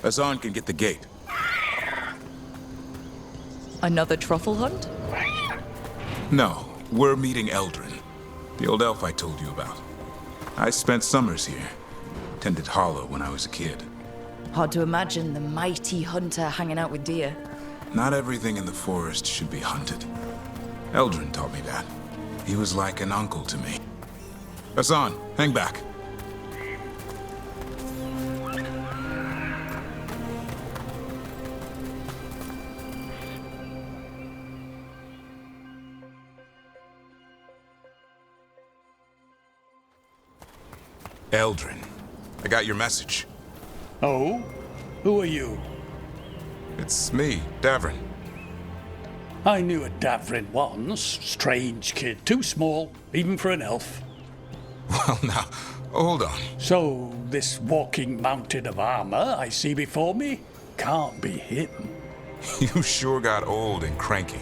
Hassan can get the gate. Another truffle hunt? No, we're meeting Eldrin, the old elf I told you about. I spent summers here. Tended Hollow when I was a kid. Hard to imagine the mighty hunter hanging out with deer. Not everything in the forest should be hunted. Eldrin taught me that. He was like an uncle to me. Hassan, hang back. Eldrin, I got your message. Oh? Who are you? It's me, Davrin. I knew a Davrin once. Strange kid. Too small, even for an elf. Well, now, hold on. So, this walking mountain of armor I see before me can't be him. You sure got old and cranky.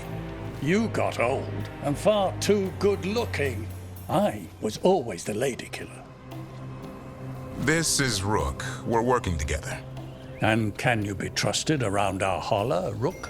You got old and far too good looking. I was always the lady killer. This is Rook. We're working together. And can you be trusted around our holler, Rook?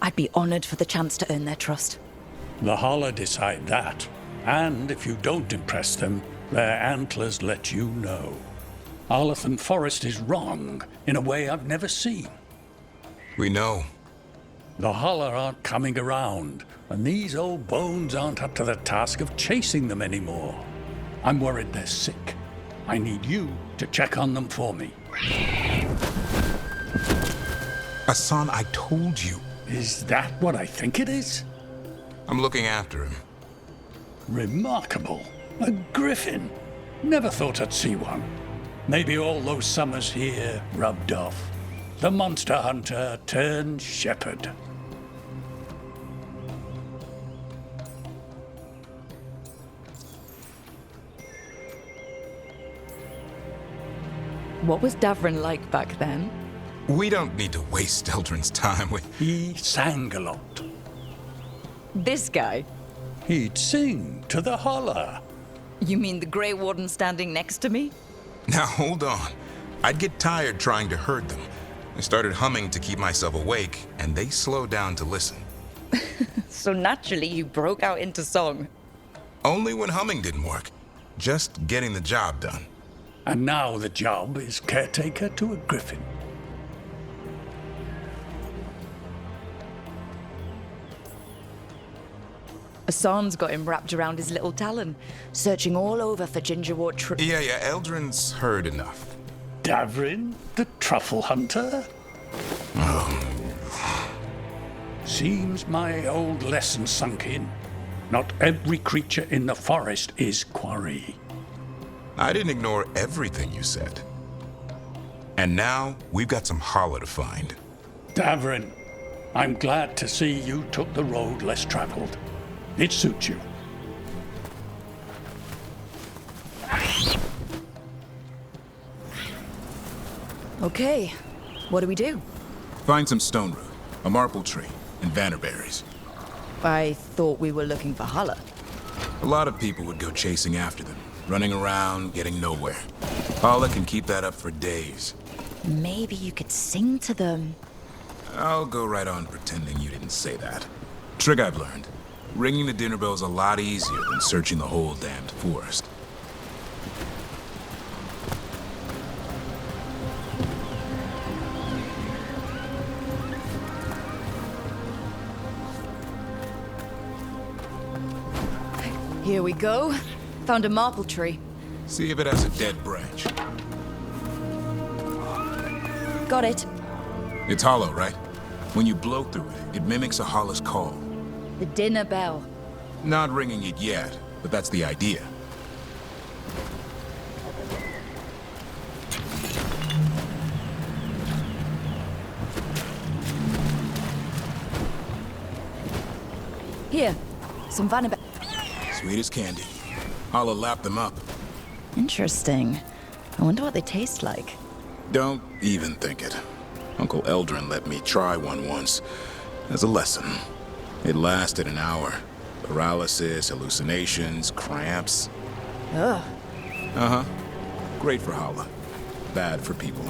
I'd be honored for the chance to earn their trust. The holler decide that. And if you don't impress them, their antlers let you know. Arlathan Forest is wrong in a way I've never seen. We know. The holler aren't coming around, and these old bones aren't up to the task of chasing them anymore. I'm worried they're sick. I need you to check on them for me. Hassan, I told you. Is that what I think it is? I'm looking after him. Remarkable. A griffin. Never thought I'd see one. Maybe all those summers here rubbed off. The monster hunter turned shepherd. What was Davrin like back then? We don't need to waste Eldrin's time with... He sang a lot. This guy? He'd sing to the holler. You mean the Grey Warden standing next to me? Now, hold on. I'd get tired trying to herd them. I started humming to keep myself awake, and they slowed down to listen. So naturally you broke out into song. Only when humming didn't work. Just getting the job done. And now the job is caretaker to a griffin. Hassan's got him wrapped around his little talon, searching all over for gingerwort Yeah, Eldrin's heard enough. Davrin, the truffle hunter? Seems my old lesson sunk in. Not every creature in the forest is quarry. I didn't ignore everything you said. And now, we've got some holler to find. Davrin, I'm glad to see you took the road less traveled. It suits you. Okay, what do we do? Find some stone root, a marple tree, and vannerberries. I thought we were looking for Hala. A lot of people would go chasing after them, running around, getting nowhere. Hala can keep that up for days. Maybe you could sing to them. I'll go right on pretending you didn't say that. Trick I've learned. Ringing the dinner bell's a lot easier than searching the whole damned forest. Here we go. Found a marple tree. See if it has a dead branch. Got it. It's hollow, right? When you blow through it, it mimics a hollow's call. The dinner bell. Not ringing it yet, but that's the idea. Here, some vanilla. Sweet as candy. Holla lapped them up. Interesting. I wonder what they taste like. Don't even think it. Uncle Eldrin let me try one once, as a lesson. It lasted an hour. Paralysis, hallucinations, cramps. Ugh. Uh-huh. Great for Hala. Bad for people.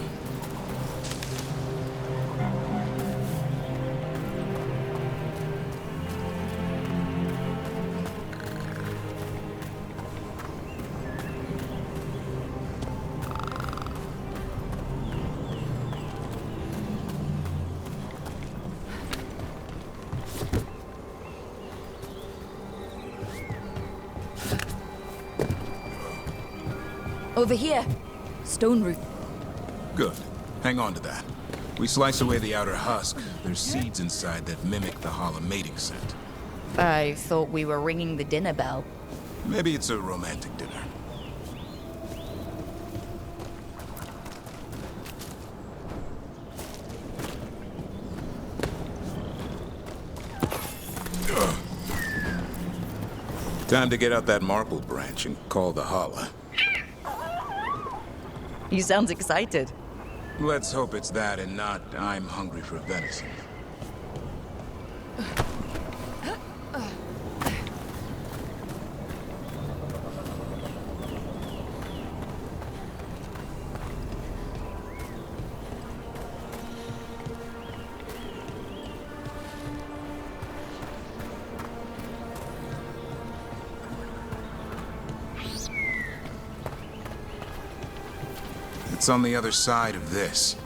Over here. Stone root. Good. Hang on to that. We slice away the outer husk. There's seeds inside that mimic the Hala mating scent. I thought we were ringing the dinner bell. Maybe it's a romantic dinner. Time to get out that marble branch and call the Hala. You sound excited. Let's hope it's that and not I'm hungry for venison. It's on the other side of this.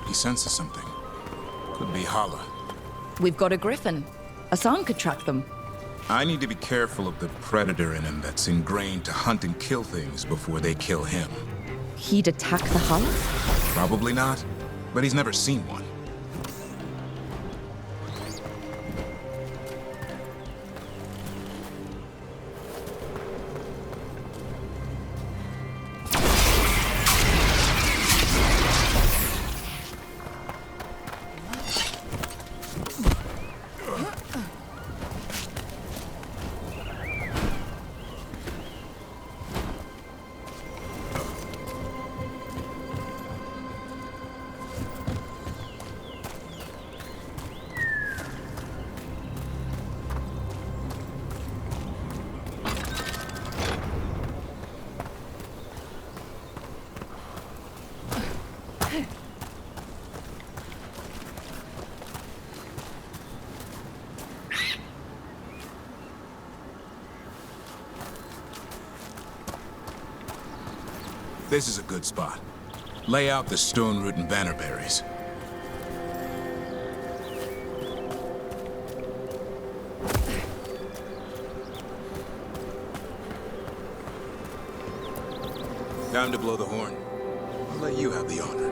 He senses something. Could be Hala. We've got a griffin. Asan could track them. I need to be careful of the predator in him that's ingrained to hunt and kill things before they kill him. He'd attack the Hala? Probably not, but he's never seen one. This is a good spot. Lay out the stone root and bannerberries. Time to blow the horn. I'll let you have the honor.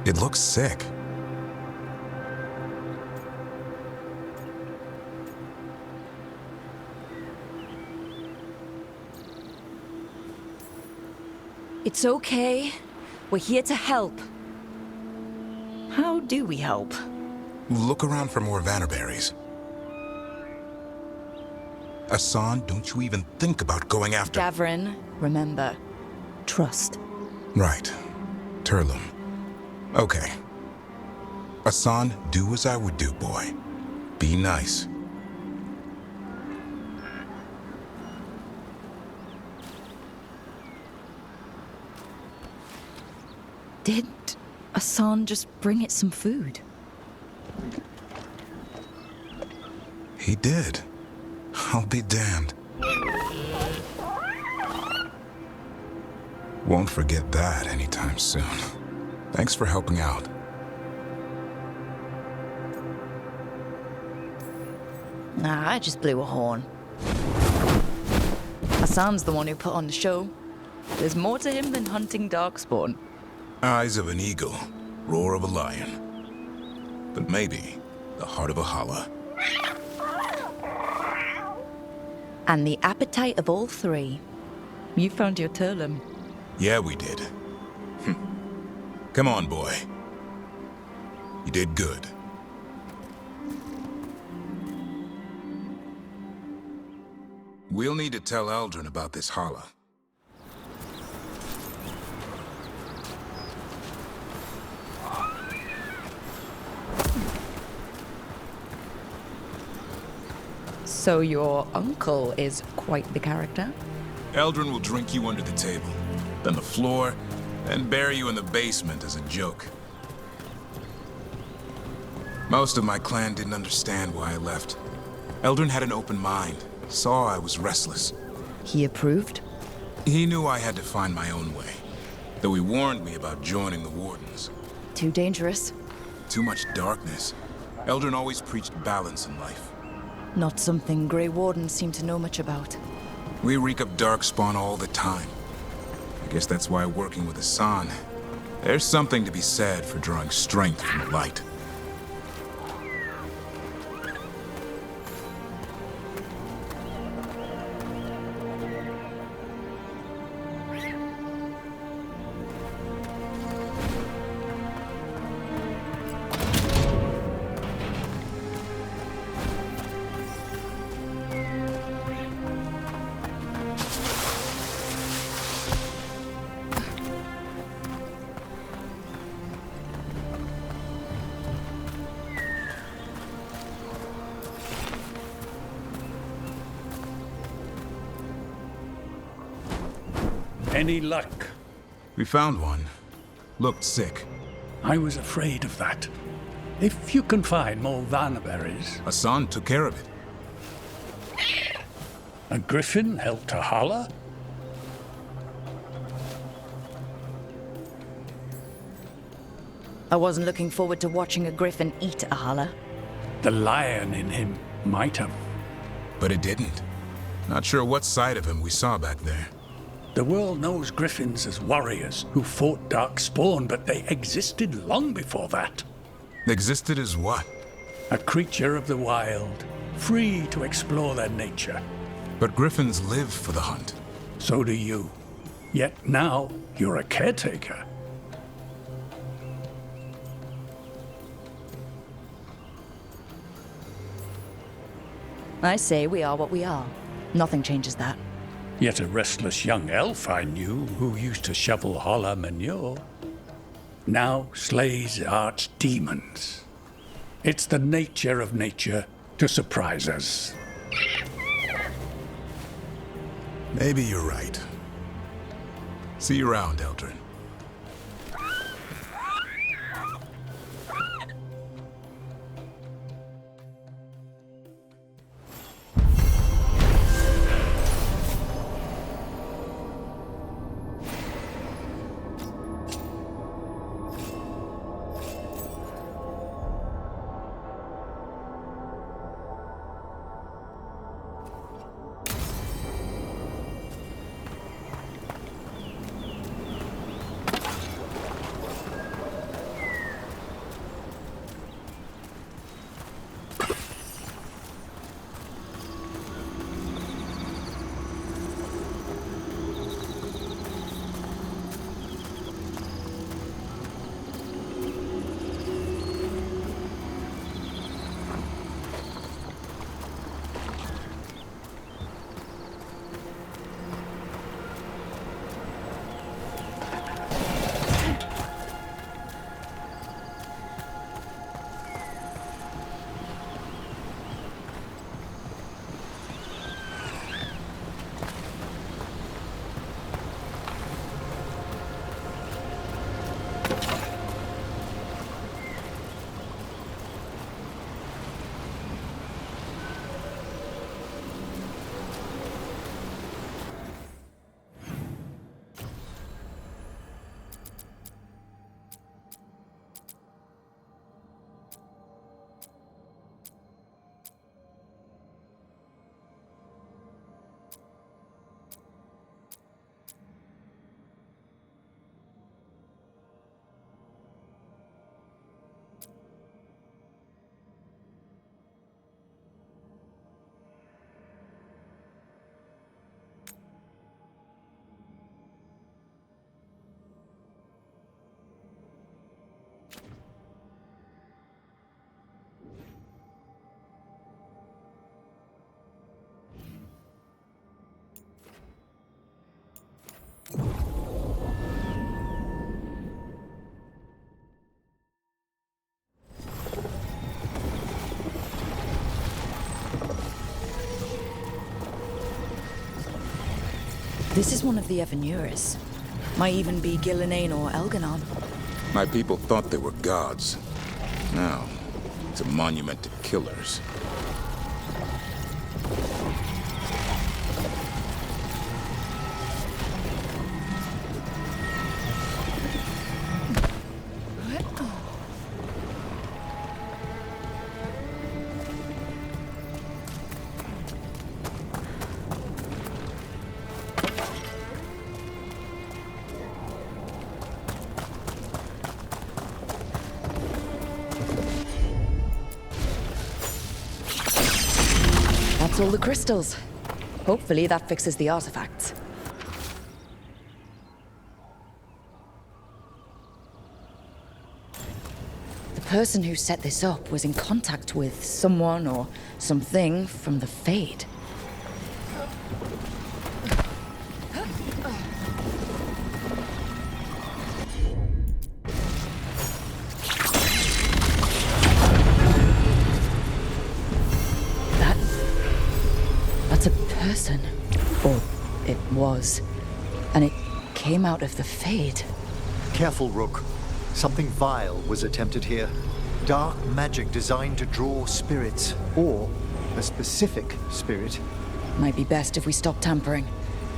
It looks sick. It's okay. We're here to help. How do we help? Look around for more vannerberries. Asan, don't you even think about going after... Gavrin, remember, trust. Right. Turlum. Okay. Asan, do as I would do, boy. Be nice. Did Asan just bring it some food? He did. I'll be damned. Won't forget that anytime soon. Thanks for helping out. Nah, I just blew a horn. Hassan's the one who put on the show. There's more to him than hunting darkspawn. Eyes of an eagle, roar of a lion. But maybe the heart of a holla. And the appetite of all three. You found your Turlum. Yeah, we did. Come on, boy. You did good. We'll need to tell Aldrin about this holla. So your uncle is quite the character? Aldrin will drink you under the table, then the floor, and bury you in the basement as a joke. Most of my clan didn't understand why I left. Aldrin had an open mind, saw I was restless. He approved? He knew I had to find my own way, though he warned me about joining the Wardens. Too dangerous? Too much darkness. Aldrin always preached balance in life. Not something Grey Wardens seem to know much about. We reek of darkspawn all the time. I guess that's why working with Hassan, there's something to be said for drawing strength from the light. Any luck? We found one. Looked sick. I was afraid of that. If you can find more Vanaberries. Hassan took care of it. A griffin helped a holla? I wasn't looking forward to watching a griffin eat a holla. The lion in him might have. But it didn't. Not sure what side of him we saw back there. The world knows griffins as warriors who fought darkspawn, but they existed long before that. Existed as what? A creature of the wild, free to explore their nature. But griffins live for the hunt. So do you. Yet now, you're a caretaker. I say we are what we are. Nothing changes that. Yet a restless young elf I knew who used to shovel holla manure now slays archdemons. It's the nature of nature to surprise us. Maybe you're right. See you around, Aldrin. This is one of the Evanuras. Might even be Gillenane or Elganon. My people thought they were gods. Now, it's a monument to killers. That's all the crystals. Hopefully that fixes the artifacts. The person who set this up was in contact with someone or something from the Fade. That's a person. Or it was. And it came out of the Fade. Careful, Rook. Something vile was attempted here. Dark magic designed to draw spirits, or a specific spirit. Might be best if we stop tampering.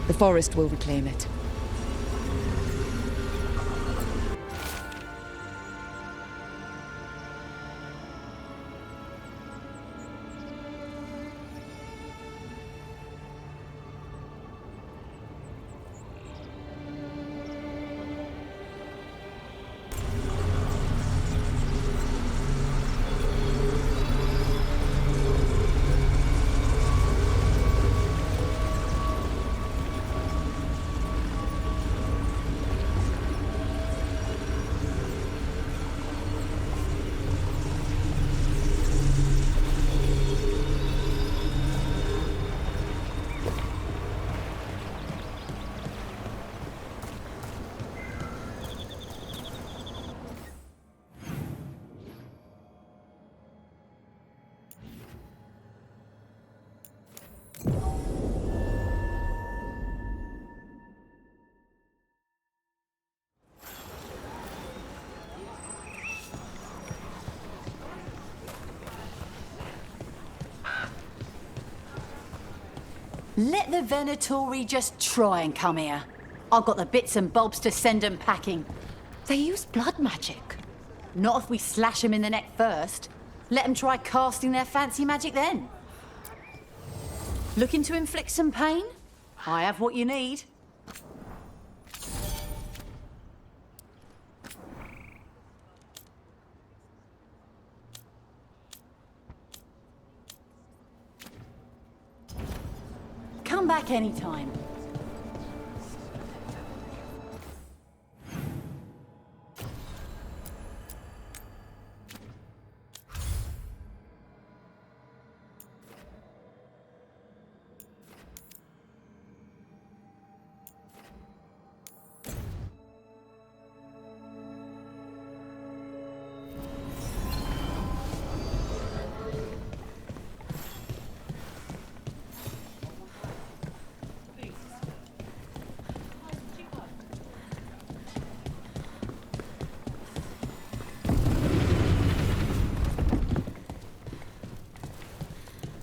The forest will reclaim it. Let the Venatori just try and come here. I've got the bits and bobs to send them packing. They use blood magic. Not if we slash them in the neck first. Let them try casting their fancy magic then. Looking to inflict some pain? I have what you need. Come back anytime.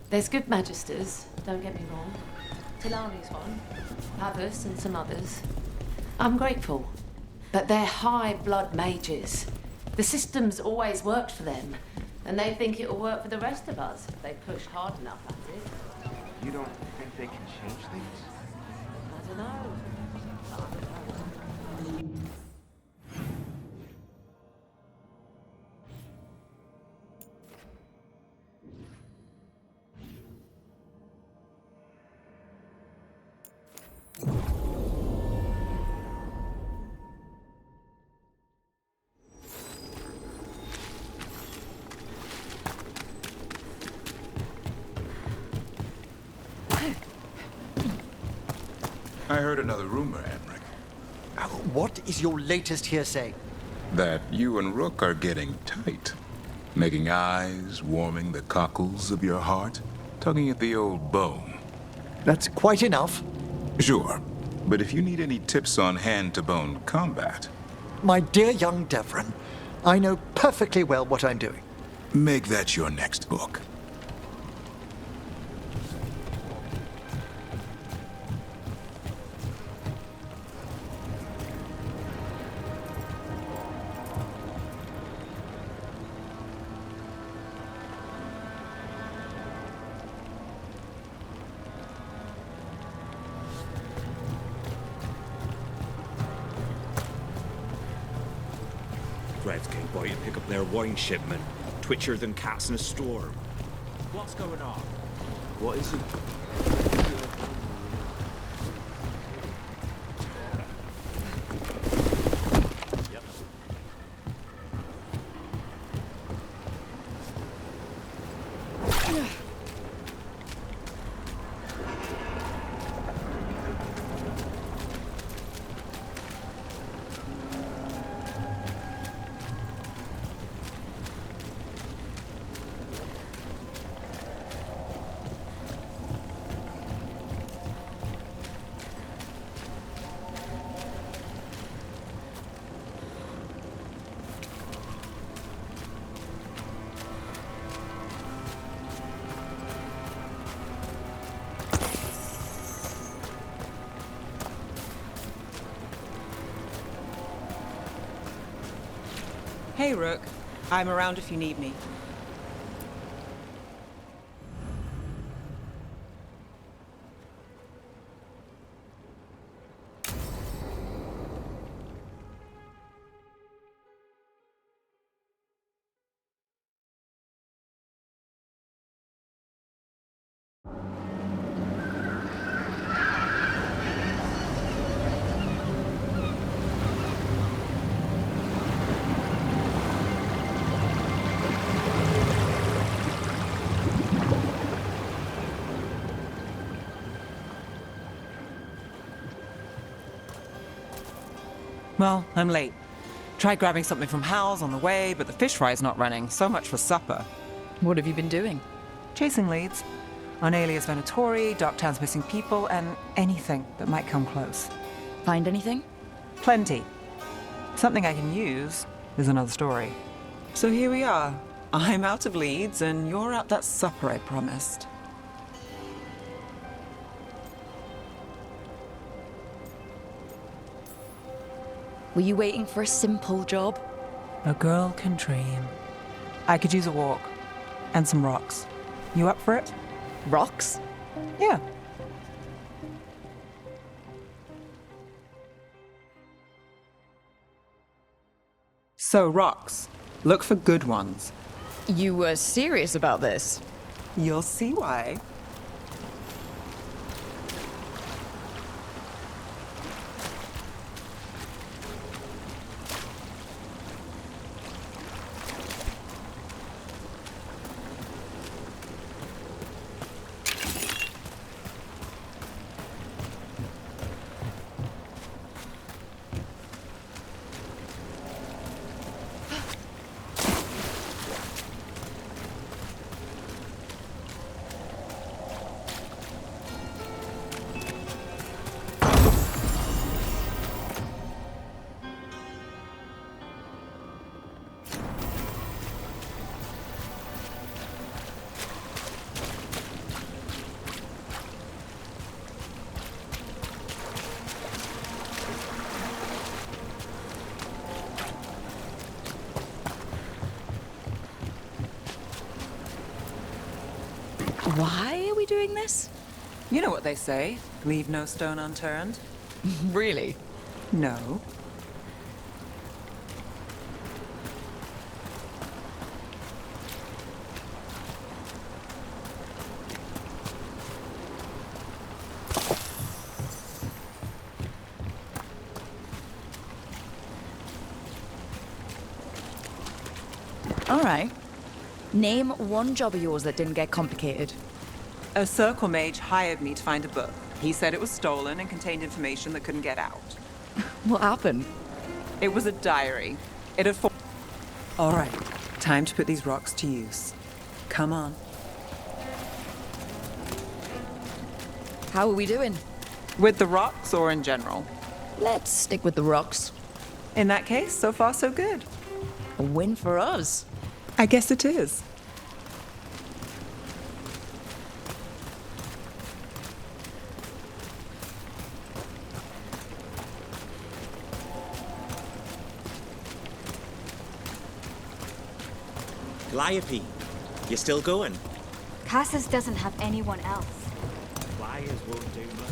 There's good magisters, don't get me wrong. Tilani's one, Pavus and some others. I'm grateful, but they're high blood mages. The system's always worked for them, and they think it'll work for the rest of us if they push hard enough at it. You don't think they can change things? I don't know. I heard another rumor, Emmerich. What is your latest hearsay? That you and Rook are getting tight. Making eyes, warming the cockles of your heart, tugging at the old bone. That's quite enough. Sure. But if you need any tips on hand-to-bone combat, My dear young Devron, I know perfectly well what I'm doing. make that your next book. Reds came by to pick up their wine shipment. Twitchier than cats in a storm. What's going on? What is it? Hey, Rook. I'm around if you need me. Well, I'm late. Tried grabbing something from Hal's on the way, but the fish fry's not running. So much for supper. What have you been doing? Chasing leads. On Alias Venatori, Darktown's missing people, and anything that might come close. Find anything? Plenty. Something I can use is another story. So here we are. I'm out of leads, and you're out that supper I promised. Were you waiting for a simple job? A girl can dream. I could use a walk. And some rocks. You up for it? Rocks? Yeah. So, rocks. Look for good ones. You were serious about this? You'll see why. Why are we doing this? You know what they say, leave no stone unturned. Really? No. All right. Name one job of yours that didn't get complicated. A circle mage hired me to find a book. He said it was stolen and contained information that couldn't get out. What happened? It was a diary. It had All right, time to put these rocks to use. Come on. How are we doing? With the rocks or in general? Let's stick with the rocks. In that case, so far so good. A win for us. I guess it is. Calliope, you still going? Casas doesn't have anyone else. Flyers won't do much.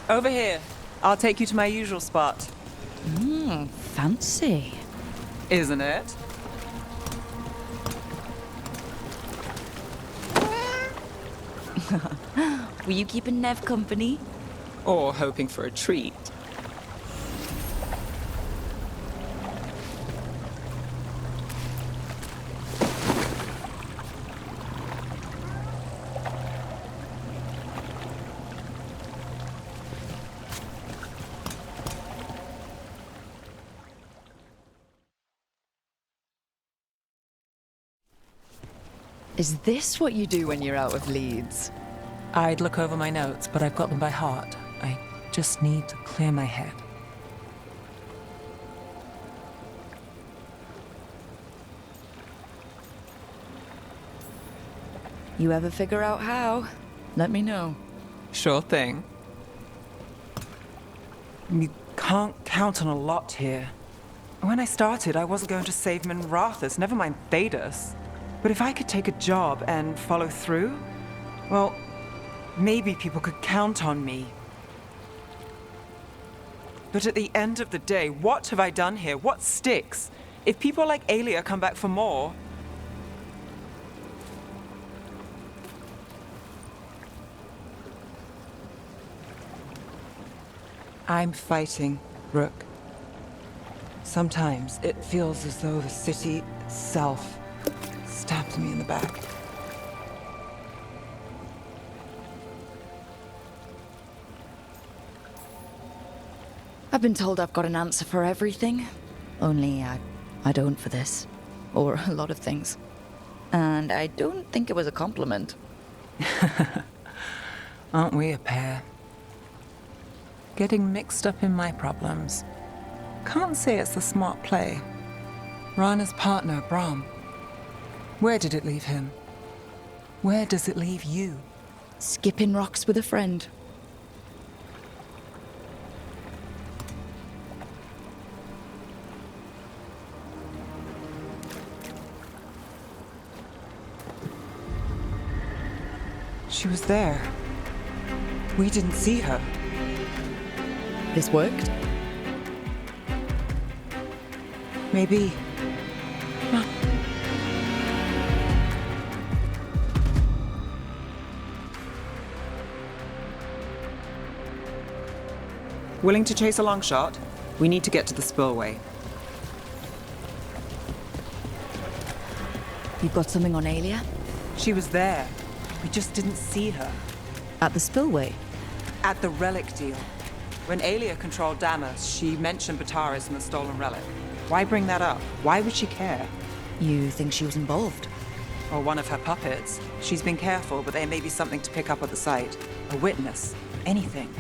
Over here. I'll take you to my usual spot. Fancy. Isn't it? Were you keeping Nev company? Or hoping for a treat. Is this what you do when you're out of Leeds? I'd look over my notes, but I've got them by heart. I just need to clear my head. You ever figure out how? Let me know. Sure thing. You can't count on a lot here. When I started, I wasn't going to save Minrathus, never mind Thedas. But if I could take a job and follow through, well, maybe people could count on me. But at the end of the day, what have I done here? What sticks? If people like Aelia come back for more... I'm fighting, Rook. Sometimes it feels as though the city itself stabbed me in the back. I've been told I've got an answer for everything. Only I don't for this. Or a lot of things. And I don't think it was a compliment. Aren't we a pair? Getting mixed up in my problems. Can't say it's a smart play. Rana's partner, Brahm. Where did it leave him? Where does it leave you? Skipping rocks with a friend. She was there. We didn't see her. This worked? Maybe. Huh. Willing to chase a long shot? We need to get to the spillway. You got something on Aelia? She was there. We just didn't see her. At the spillway? At the relic deal. When Aelia controlled Damas, she mentioned Bataris and the stolen relic. Why bring that up? Why would she care? You think she was involved? Or one of her puppets. She's been careful, but there may be something to pick up at the site. A witness. Anything.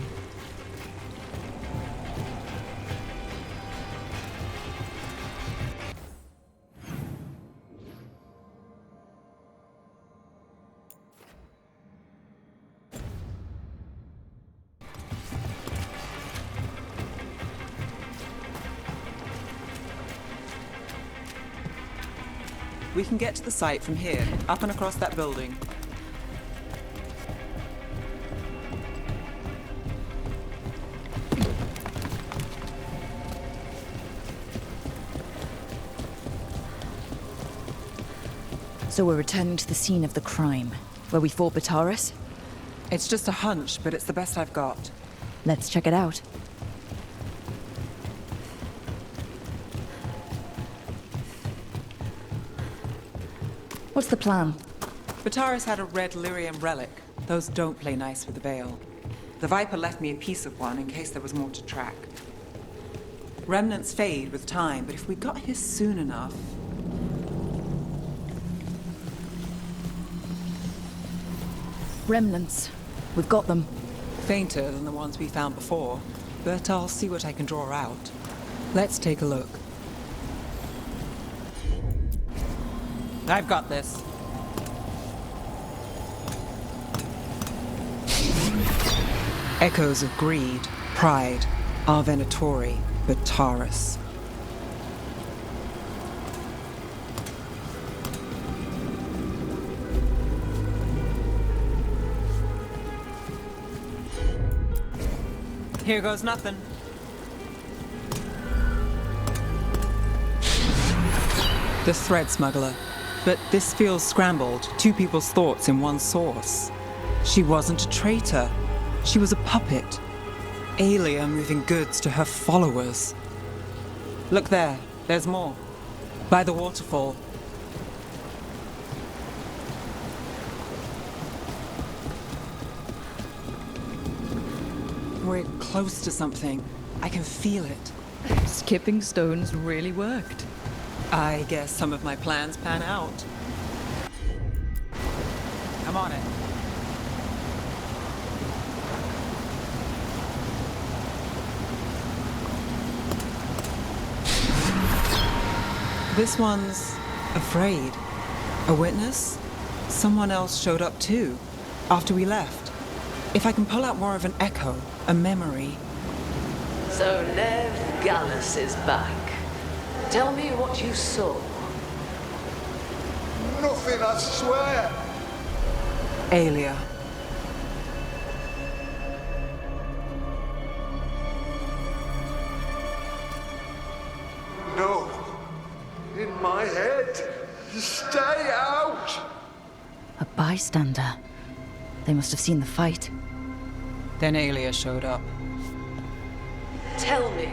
We can get to the site from here, up and across that building. So we're returning to the scene of the crime, where we fought Bataris? It's just a hunch, but it's the best I've got. Let's check it out. What's the plan? Bataris had a red lyrium relic. Those don't play nice with the Veil. The Viper left me a piece of one in case there was more to track. Remnants fade with time, but if we got here soon enough... Remnants. We've got them. Fainter than the ones we found before, but I'll see what I can draw out. Let's take a look. I've got this. Echoes of greed, pride, our Venatori, but Taurus. Here goes nothing. The thread smuggler. But this feels scrambled, two people's thoughts in one source. She wasn't a traitor. She was a puppet. Aelia moving goods to her followers. Look there, there's more. By the waterfall. We're close to something. I can feel it. Skipping stones really worked. I guess some of my plans pan out. I'm on it. This one's afraid. A witness? Someone else showed up too, after we left. If I can pull out more of an echo, a memory. So Nev Gallus is back. Tell me what you saw. Nothing, I swear. Aelia. No. In my head. Stay out. A bystander. They must have seen the fight. Then Aelia showed up. Tell me,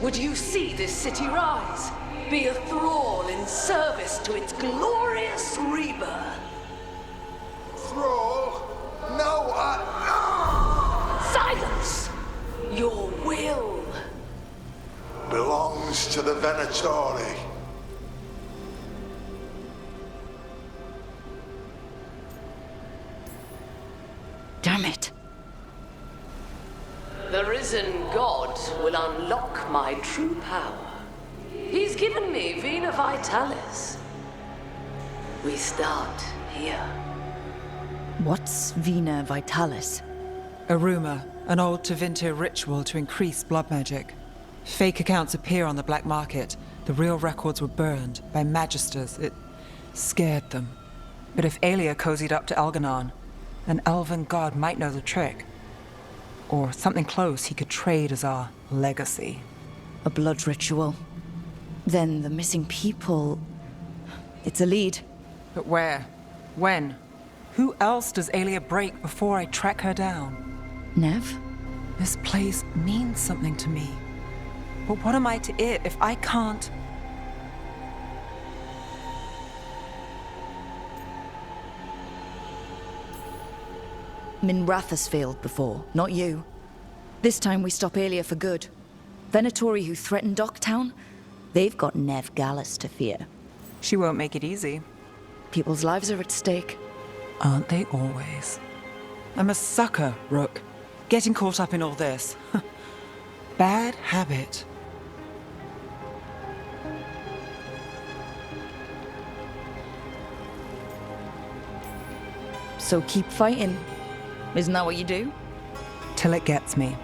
would you see this city rise? Be a thrall in service to its glorious rebirth? Thrall? No, Silence! Your will belongs to the Venatori. Damn it. The risen god will unlock my true power. He's given me Vena Vitalis. We start here. What's Vena Vitalis? A rumor, an old Tevinter ritual to increase blood magic. Fake accounts appear on the black market. The real records were burned by magisters. It scared them. But if Aelia cozied up to Algernon, an elven god might know the trick. Or something close he could trade as our legacy. A blood ritual. Then the missing people... It's a lead. But where? When? Who else does Aelia break before I track her down? Nev? This place means something to me. But what am I to it if I can't... Minrathus failed before, not you. This time we stop Aelia for good. Venatori who threatened Docktown, they've got Nev Gallus to fear. She won't make it easy. People's lives are at stake. Aren't they always? I'm a sucker, Rook. Getting caught up in all this. Bad habit. So keep fighting. Isn't that what you do? Till it gets me.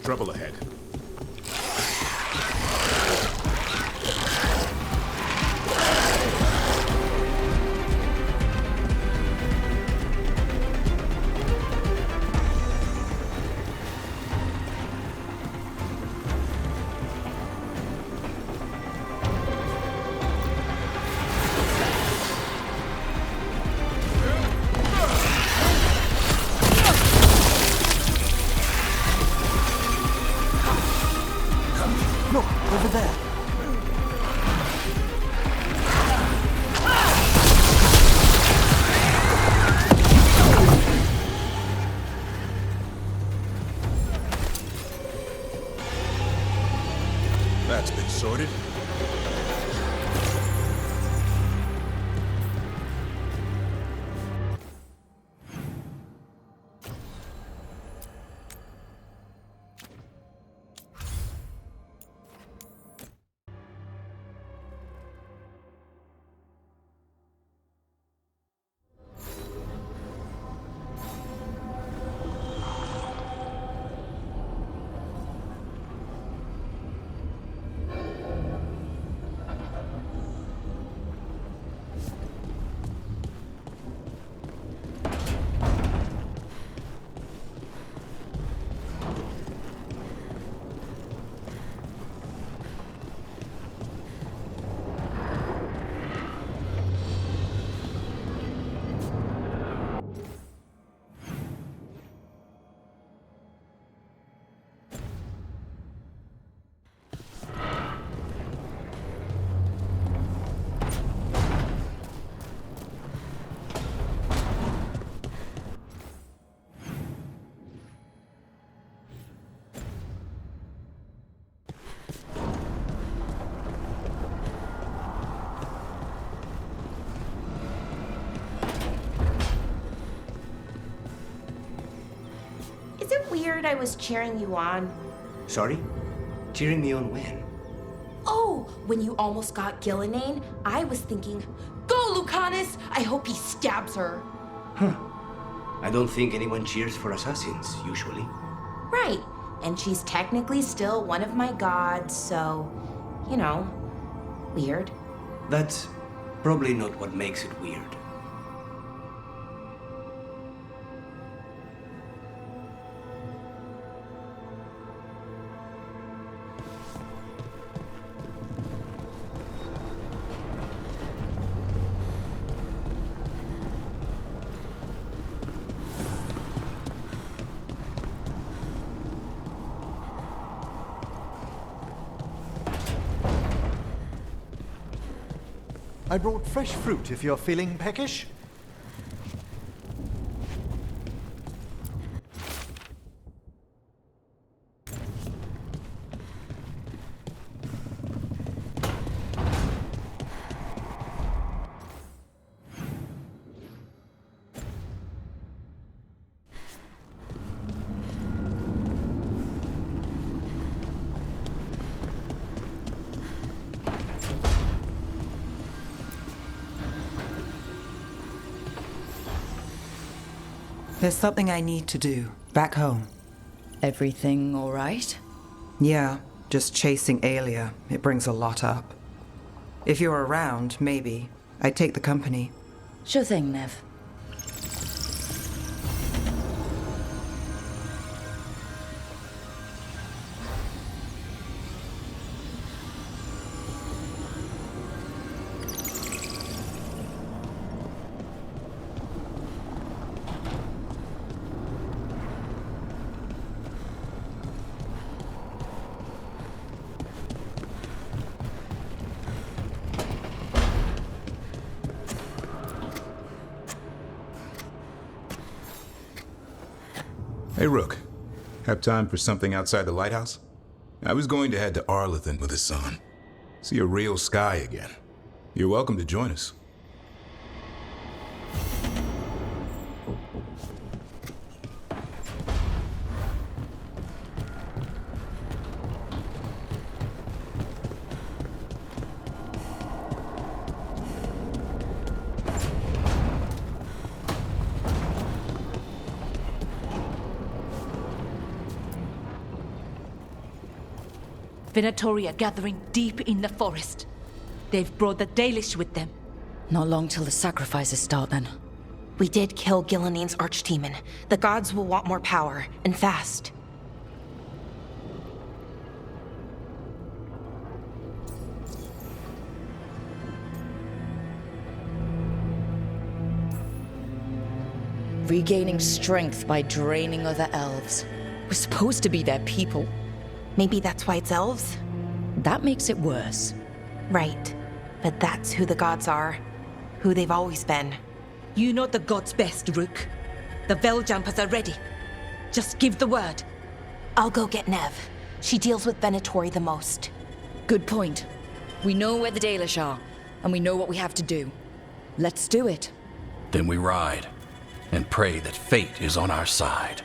Trouble ahead. heard I was cheering you on. Sorry? Cheering me on when? Oh, when you almost got Gillenane, I was thinking, go, Lucanus! I hope he stabs her. Huh. I don't think anyone cheers for assassins, usually. Right. And she's technically still one of my gods, so, you know, weird. That's probably not what makes it weird. I brought fresh fruit if you're feeling peckish. There's something I need to do back home. Everything all right? Yeah, just chasing Aelia. It brings a lot up. If you're around, maybe. I'd take the company. Sure thing, Nev. Hey, Rook. Have time for something outside the lighthouse? I was going to head to Arlithan with the sun. See a real sky again. You're welcome to join us. Venatori are gathering deep in the forest. They've brought the Dalish with them. Not long till the sacrifices start, then. We did kill Gillenane's archdemon. The gods will want more power, and fast. Regaining strength by draining other elves. We're supposed to be their people. Maybe that's why it's elves? That makes it worse. Right. But that's who the gods are. Who they've always been. You know the gods best, Rook. The Veljumpers are ready. Just give the word. I'll go get Nev. She deals with Venatori the most. Good point. We know where the Dalish are, and we know what we have to do. Let's do it. Then we ride, and pray that fate is on our side.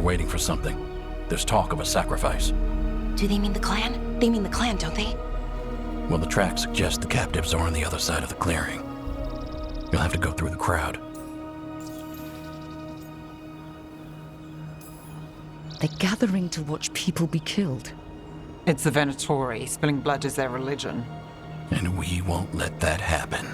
waiting for something. There's talk of a sacrifice. Do they mean the clan? They mean the clan, don't they? Well, the tracks suggest the captives are on the other side of the clearing. You'll have to go through the crowd. They're gathering to watch people be killed. It's the Venatori. Spilling blood is their religion. And we won't let that happen.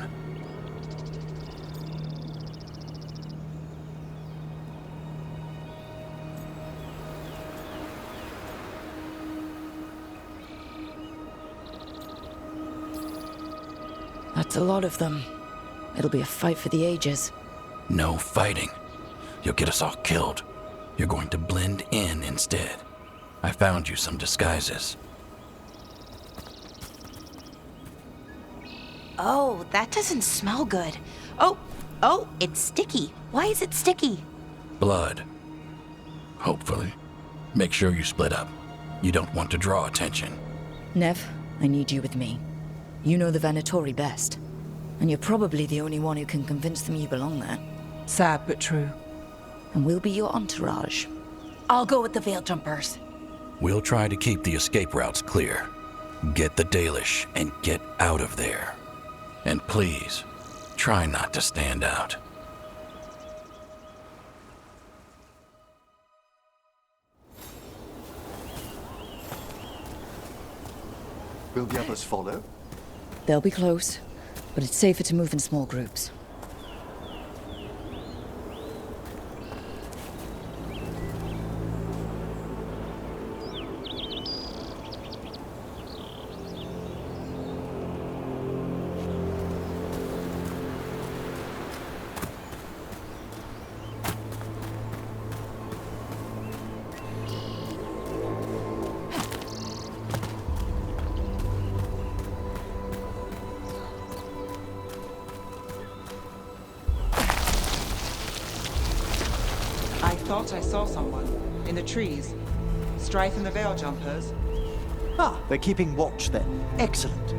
That's a lot of them. It'll be a fight for the ages. No fighting. You'll get us all killed. You're going to blend in instead. I found you some disguises. Oh, that doesn't smell good. Oh, it's sticky. Why is it sticky? Blood. Hopefully. Make sure you split up. You don't want to draw attention. Nev, I need you with me. You know the Venatori best. And you're probably the only one who can convince them you belong there. Sad but true. And we'll be your entourage. I'll go with the Veil Jumpers. We'll try to keep the escape routes clear. Get the Dalish and get out of there. And please, try not to stand out. Will the others follow? They'll be close, but it's safer to move in small groups. I thought I saw someone in the trees. Strife and the Veil Jumpers. Ah, they're keeping watch then. Excellent.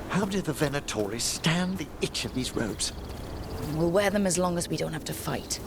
How do the Venatori stand the itch of these robes? We'll wear them as long as we don't have to fight.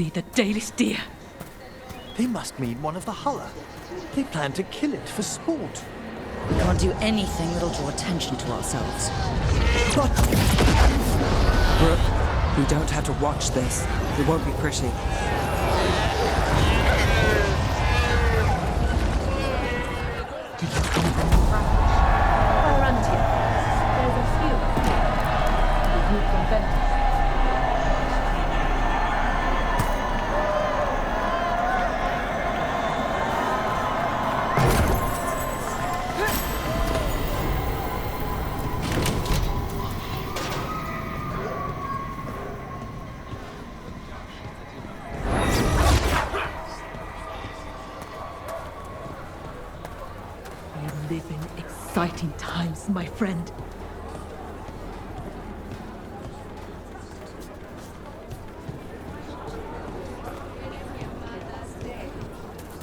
Surely the Dalish deer. They must mean one of the Hulla. They plan to kill it for sport. We can't do anything that'll draw attention to ourselves. But Brooke, we don't have to watch this. It won't be pretty. There's a few. We've moved from Venice. We live in exciting times, my friend.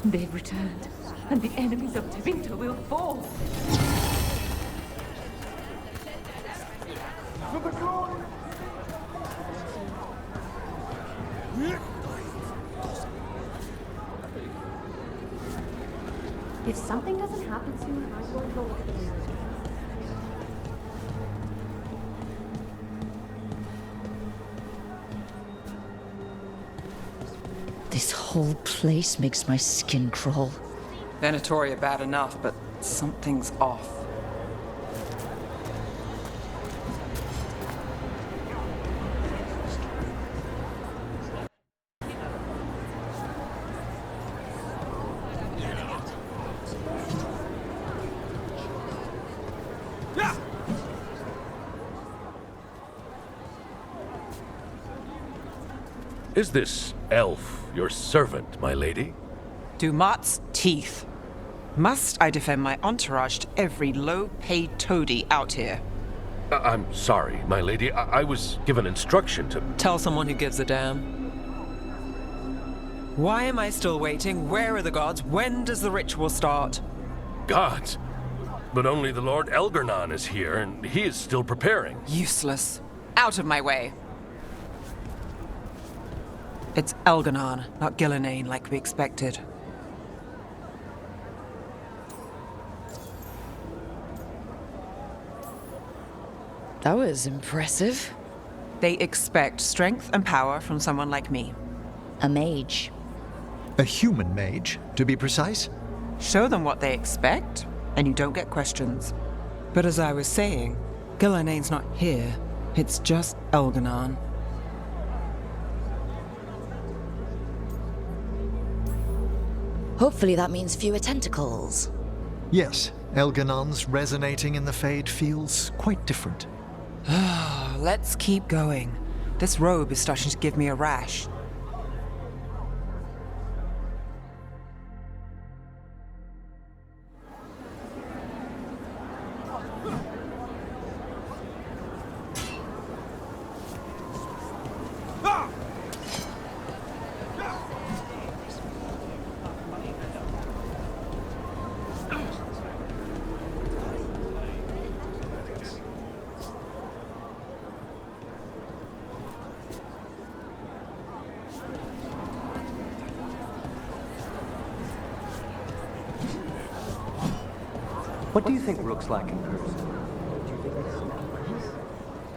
They've returned, and the enemies of Tevinter will fall. If something doesn't happen soon, I'm going to go look at the marriage. This whole place makes my skin crawl. Venatoria bad enough, but something's off. Is this elf your servant, my lady? Dumat's teeth. Must I defend my entourage to every low-paid toady out here? I'm sorry, my lady. I was given instruction to... Tell someone who gives a damn. Why am I still waiting? Where are the gods? When does the ritual start? Gods? But only the Lord Elgarnon is here, and he is still preparing. Useless. Out of my way. It's Elgarnon, not Gillenane, like we expected. That was impressive. They expect strength and power from someone like me. A mage. a human mage, to be precise. Show them what they expect, and you don't get questions. But as I was saying, Gillenane's not here. It's just Elgarnon. Hopefully that means fewer tentacles. Yes, Elgarnon's resonating in the Fade feels quite different. Let's keep going. This robe is starting to give me a rash. What do you think Rook's like in person?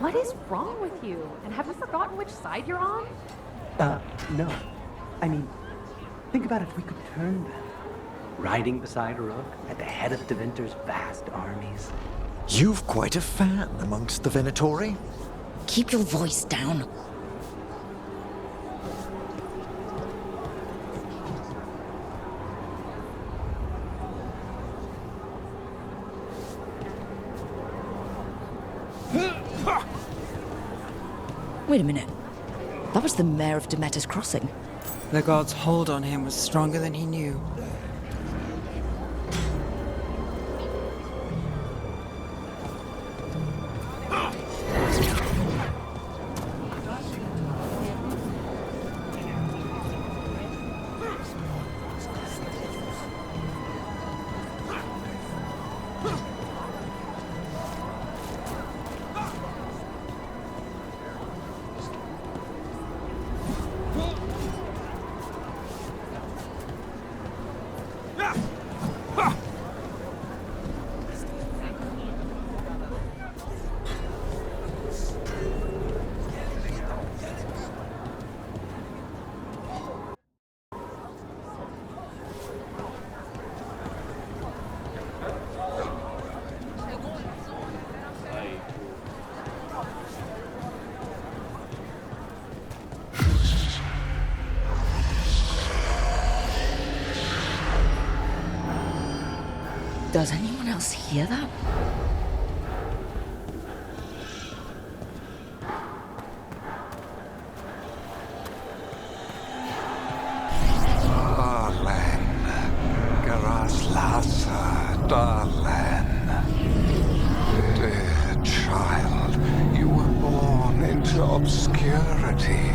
What is wrong with you? And have you forgotten which side you're on? No. I mean, think about if we could turn them. Riding beside Rook at the head of Tevinter's vast armies. You've quite a fan amongst the Venatori. Keep your voice down. Wait a minute. That was the mayor of Demeter's Crossing. The god's hold on him was stronger than he knew. Does anyone else hear that? Darlen, Garaslasa, Darlen. Dear child, you were born into obscurity.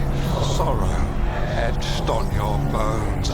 Sorrow etched on your bones.